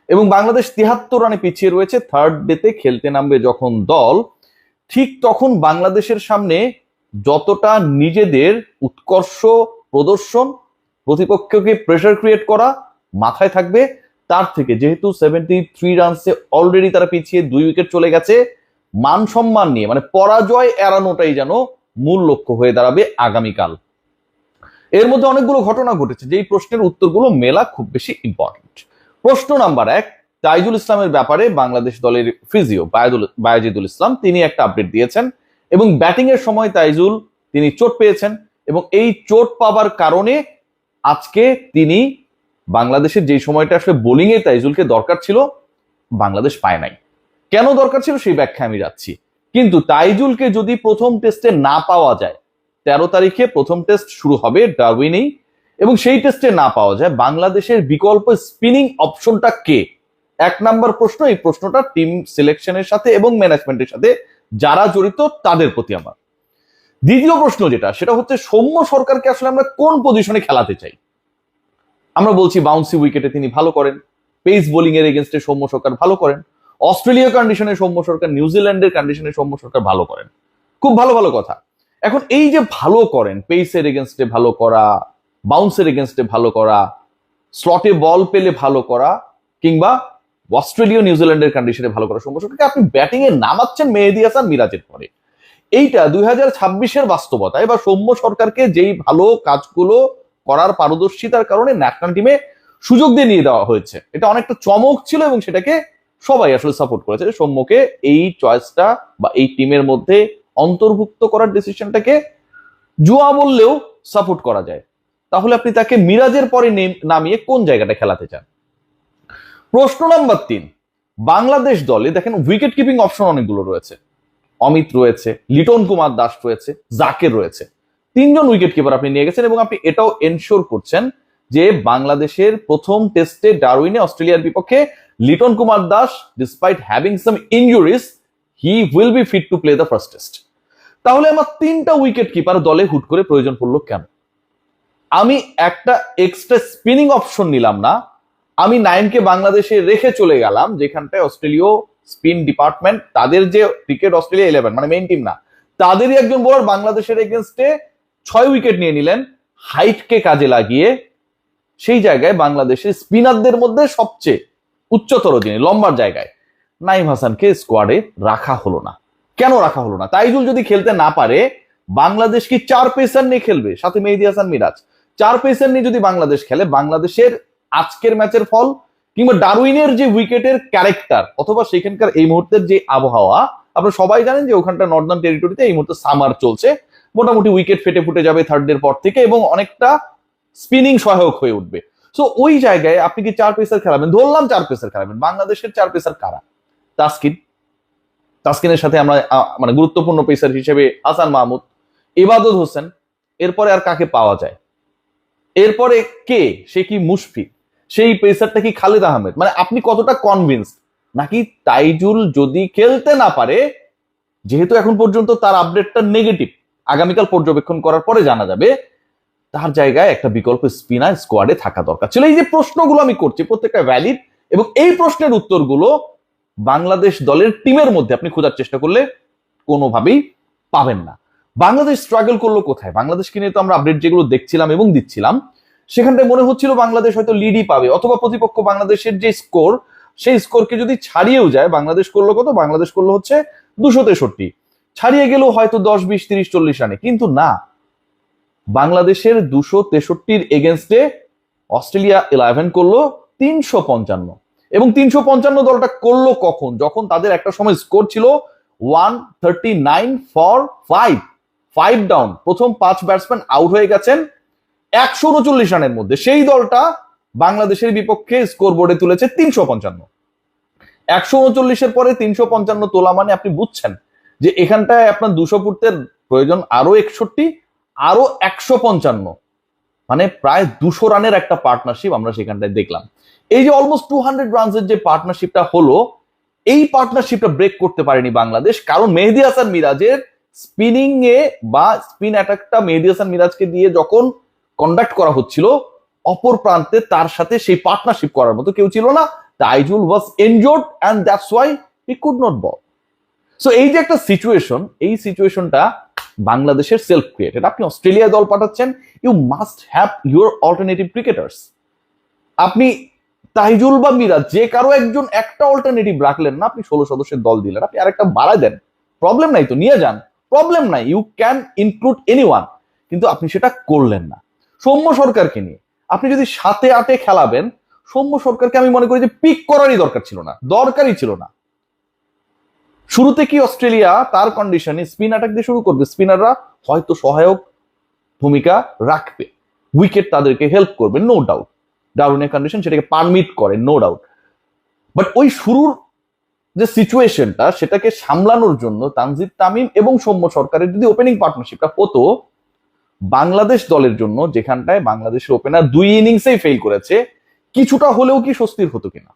এবং বাংলাদেশ 73 রানে পিছিয়ে রয়েছে। থার্ড ডেতে খেলতে নামবে যখন দল, ঠিক তখন বাংলাদেশের সামনে যতটা নিজেদের উৎকর্ষ প্রদর্শন, প্রতিপক্ষকে প্রেসার ক্রিয়েট করা মাথায় থাকবে, তার থেকে যেহেতু 73 রানসে অলরেডি তারা পিছিয়ে 2 উইকেট চলে গেছে, মান সম্মান নিয়ে মানে পরাজয় এড়ানোটাই যেন মূল লক্ষ্য হয়ে দাঁড়াবে আগামীকাল। এর মধ্যে অনেকগুলো ঘটনা ঘটেছে যেই প্রশ্নের উত্তরগুলো মেলা খুব বেশি ইম্পর্টেন্ট। প্রশ্ন নাম্বার 1, তাইজুল ইসলামের ব্যাপারে বাংলাদেশ দলের ফিজিও বায়েজিদুল ইসলাম তিনি একটা আপডেট দিয়েছেন এবং ব্যাটিং এর সময় তাইজুল তিনি চোট পেয়েছেন এবং এই চোট পাবার কারণে আজকে তিনি বাংলাদেশের যে সময়টা আসলে বোলিং এ তাইজুলকে দরকার ছিল বাংলাদেশ পায় নাই। কেন দরকার ছিল সেই ব্যাখ্যা আমি যাচ্ছি। কিন্তু তাইজুলকে যদি প্রথম টেস্টে না পাওয়া যায়, 13 তারিখে প্রথম টেস্ট শুরু হবে ডারউইনেই, এবং সেই টেস্টে না পাওয়া যায়, বাংলাদেশের বিকল্প স্পিনিং অপশনটা কে? 1 নাম্বার প্রশ্ন। এই প্রশ্নটা টিম সিলেকশনের সাথে এবং ম্যানেজমেন্টের সাথে যারা জড়িত তাদের প্রতি আমার। দ্বিতীয় প্রশ্ন যেটা, সেটা হচ্ছে সৌম্য সরকারকে আসলে আমরা কোন পজিশনে খেলাতে চাই? আমরা বলছি বাউন্সি উইকেটে তিনি ভালো করেন, পেস বোলিং এর এগেনস্টে সৌম্য সরকার ভালো করেন, অস্ট্রেলিয়া কন্ডিশনে সৌম্য সরকার, নিউজিল্যান্ডের কন্ডিশনে সৌম্য সরকার ভালো করেন। খুব ভালো ভালো কথা। এখন এই যে ভালো করেন, পেসের এগেনস্টে ভালো করা, বাউন্সের এগেনস্টে ভালো করা, স্লটে বল পেলে ভালো করা, কিংবা অস্ট্রেলিয়া নিউজিল্যান্ডের কন্ডিশনে ভালো করা সৌম্য সরকারকে আপনি ব্যাটিং এ নামাচ্ছেন মেহেদী হাসান মিরাজের পরে। এইটা 2026-এর বাস্তবতায় বা সৌম্য সরকারকে যেই ভালো কাজগুলো করার পারদর্শিতার কারণে ন্যাশনাল টিমে সুযোগ দিয়ে নিয়ে দেওয়া হয়েছে, এটা অনেকটা চমক ছিল এবং সেটাকে সবাই আসলে সাপোর্ট করেছে। সৌম্যকে এই চয়েসটা বা এই টিমের মধ্যে অন্তর্ভুক্ত করার ডিসিশনটাকে জুয়া বললেও সাপোর্ট করা যায়। তাহলে আপনি তাকে মিরাজের পরে নামিয়ে কোন জায়গাটা খেলাতে চান? প্রশ্ন নাম্বার 3, বাংলাদেশ দলে দেখেন উইকেট কিপিং অপশন অনেকগুলো রয়েছে। অমিত রয়েছে, লিটন কুমার দাস রয়েছে, জাকের রয়েছে। 3 জন উইকেট কিপার আপনি নিয়ে গেছেন এবং আপনি এটাও এনশিওর করছেন যে বাংলাদেশের প্রথম টেস্টে ডারউইনে অস্ট্রেলিয়ার বিপক্ষে Liton Kumar Das, despite having some injuries, he will be fit to play the first test. তাহলে আমার 3টা উইকেট কিপার দলে হুট করে প্রয়োজন পড়লো কেন? আমি একটা এক্সট্রা স্পিনিং অপশন নিলাম না, আমি নাইমকে বাংলাদেশে রেখে চলে গেলাম যেখানটায় অস্ট্রেলীয় স্পিন ডিপার্টমেন্ট, তাদের যে ক্রিকেট অস্ট্রেলিয়া 11 মানে মেইন টিম না, তাদেরই একজন বোলার বাংলাদেশের এগেনস্টে 6 উইকেট নিয়ে নিলেন হাইটকে কাজে লাগিয়ে। সেই জায়গায় বাংলাদেশের স্পিনারদের মধ্যে সবচেয়ে উচ্চতর যিনি লম্বার জায়গায় নাইম হাসানকে স্কোয়াডে রাখা হলো না। কেন রাখা হলো না? তাইজুল যদি খেলতে না পারে, বাংলাদেশ কি 4 পেসার নিয়ে খেলবে সাথে মেহেদী হাসান মিরাজ? 4 পেসার নিয়ে যদি বাংলাদেশ খেলে, বাংলাদেশের আজকের ম্যাচের ফল কিংবা ডারউইনের যে উইকেটের ক্যারেক্টার অথবা সেখানকার এই মুহূর্তের যে আবহাওয়া, আপনারা সবাই জানেন যে ওখানটা নর্দার্ন টেরিটরিতে এই মুহূর্তে সামার চলছে, মোটামুটি উইকেট ফেটে ফুটে যাবে থার্ড ডের পর থেকে এবং অনেকটা স্পিনিং সহায়ক হয়ে উঠবে। সো ওই জায়গায় আপনি কি 4 পেসার খেলাবেন? ধরলাম 4 পেসার খেলাবেন। বাংলাদেশের 4 পেসার কারা? তাসকিনের সাথে আমরা মানে গুরুত্বপূর্ণ পেসার হিসেবে হাসান মাহমুদ, ইবাদত হোসেন, এরপরে আর কাকে পাওয়া যায়? এরপরে কে? সে কি মুশফিক? সেই পেসারটা কি খালেদ আহমেদ? মানে আপনি কতটা কনভিন্সড? নাকি তাইজুল যদি খেলতে না পারে, যেহেতু এখন পর্যন্ত তার আপডেটটা নেগেটিভ, আগামীকাল পর্যবেক্ষণ করার পরে জানা যাবে, তার জায়গায় একটা বিকল্প স্পিনার স্কোয়াডে থাকা দরকার ছিল। এই যে প্রশ্নগুলো আমি করছি প্রত্যেকটা ভ্যালিড এবং এই প্রশ্নের উত্তরগুলো বাংলাদেশ দলের টিমের মধ্যে আপনি খোঁজার চেষ্টা করলে কোনোভাবেই পাবেন না। বাংলাদেশ স্ট্রাগল করলো কোথায়? বাংলাদেশকে নিয়ে তো আমরা আপডেট যেগুলো দেখছিলাম এবং দিচ্ছিলাম, সেখানটায় মনে হচ্ছিল বাংলাদেশ হয়তো লিডই পাবে অথবা প্রতিপক্ষ বাংলাদেশের যে স্কোর, সেই স্কোরকে যদি ছাড়িয়েও যায়, বাংলাদেশ করলো কত? বাংলাদেশ করলো হচ্ছে 263, ছাড়িয়ে গেলেও হয়তো 10, 20, 30, 40 রানে। কিন্তু না, বাংলাদেশের 263-র এগেনস্টে অস্ট্রেলিয়া 11 করলো 355 এবং 355 দলটা করলো কখন? যখন তাদের একটা সময় স্কোর ছিল 139 ফর 5 ডাউন, প্রথম 5 ব্যাটসম্যান আউট হয়ে গেছেন 139 রানের মধ্যে। সেই দলটা বাংলাদেশের বিপক্ষে স্কোর বোর্ডে তুলেছে 355। 139-এর পরে 355 তোলা মানে আপনি বুঝছেন যে এখানটায় আপনার 200 ফুটের প্রয়োজন আরো 61, আরো 155, মানে প্রায় 200 রানের একটা পার্টনারশিপ আমরা সেখানটায় দেখলাম। এই যে অলমোস্ট 200 রানসের যে পার্টনারশিপটা হলো, এই পার্টনারশিপটা ব্রেক করতে পারেনি বাংলাদেশ, কারণ মেহেদী হাসান মিরাজের স্পিনিং এ বা স্পিন অ্যাটাকটা মেহেদী হাসান মিরাজকে দিয়ে যখন কন্ডাক্ট করা হচ্ছিল, অপর প্রান্তে তার সাথে সেই পার্টনারশিপ করার মতো কেউ ছিল না, Taijul was injured and that's why he could not bowl. So এই যে একটা সিচুয়েশন, এই সিচুয়েশনটা বাংলাদেশের সেলফ ক্রিয়েটেড। আপনি অস্ট্রেলিয়া দল পাঠাচ্ছেন, you must have your alternative cricketers. আপনি তাইজুল বা মিরাজ যে কারো একজন একটা অল্টারনেটিভ রাখলেন না, আপনি 16 সদস্যের দল দিলেন, আপনি আরেকটা বাড়ায় দেন, প্রবলেম নাই তো, নিয়ে যান, প্রবলেম নাই, ইউ ক্যান ইনক্লুড এনিওয়ান। কিন্তু আপনি সেটা করলেন না। সৌম্য সরকারকে নিয়ে আপনি যদি 7-8 খেলাবেন, সৌম্য সরকারকে আমি মনে করি যে পিক করারই দরকার ছিল না, দরকারই ছিল না। শুরুতে কি অস্ট্রেলিয়া তার কন্ডিশনে স্পিন অ্যাটাক দিয়ে শুরু করবে, স্পিনাররা হয়তো সহায়ক ভূমিকা রাখবে, উইকেট তাদেরকে হেল্প করবে, নো ডাউট, ডাউনের কন্ডিশন সেটাকে পারমিট করে, নো ডাউট। বাট ওই শুরুর যে সিচুয়েশনটা, সেটাকে সামলানোর জন্য তানজিদ তামিম এবং সৌম্য সরকারের যদি ওপেনিং পার্টনারশিপটা হতো বাংলাদেশ দলের জন্য, যেখানটায় বাংলাদেশের ওপেনার 2 ইনিংসেই ফেল করেছে, কিছুটা হলেও কি স্বস্তির হতো কিনা।